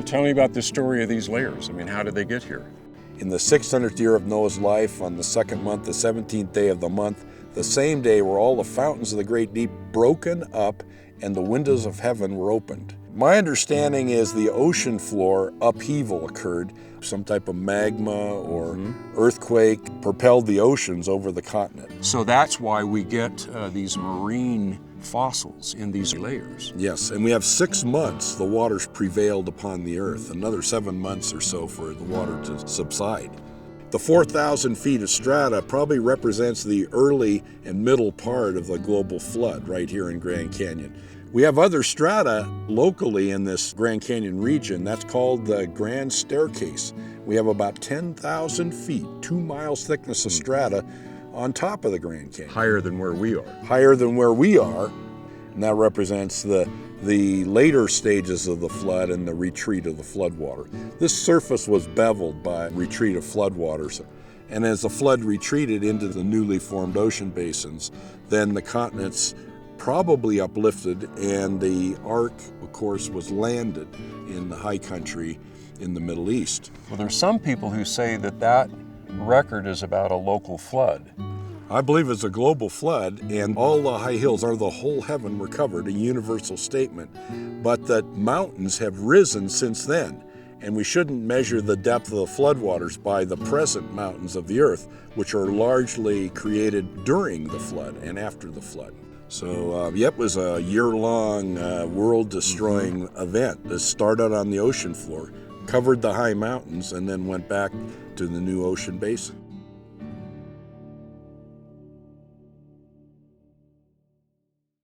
tell me about the story of these layers. I mean, how did they get here? In the 600th year of Noah's life, on the second month, the 17th day of the month, the same day were all the fountains of the great deep broken up and the windows of heaven were opened. My understanding is the ocean floor upheaval occurred. Some type of magma or earthquake propelled the oceans over the continent. So that's why we get these marine fossils in these layers. Yes, and we have 6 months the waters prevailed upon the earth, another 7 months or so for the water to subside. The 4,000 feet of strata probably represents the early and middle part of the global flood right here in Grand Canyon. We have other strata locally in this Grand Canyon region. That's called the Grand Staircase. We have about 10,000 feet, 2 miles thickness of strata on top of the Grand Canyon. Higher than where we are. Higher than where we are, and that represents the later stages of the flood and the retreat of the floodwater. This surface was beveled by retreat of floodwaters, and as the flood retreated into the newly formed ocean basins, then the continents probably uplifted, and the ark, of course, was landed in the high country in the Middle East. Well, there's some people who say that record is about a local flood. I believe it's a global flood, and all the high hills or the whole heaven were covered, a universal statement. But that mountains have risen since then, and we shouldn't measure the depth of the floodwaters by the present mountains of the earth, which are largely created during the flood and after the flood. So, it was a year-long, world-destroying event that started on the ocean floor, covered the high mountains, and then went back to the new ocean basin.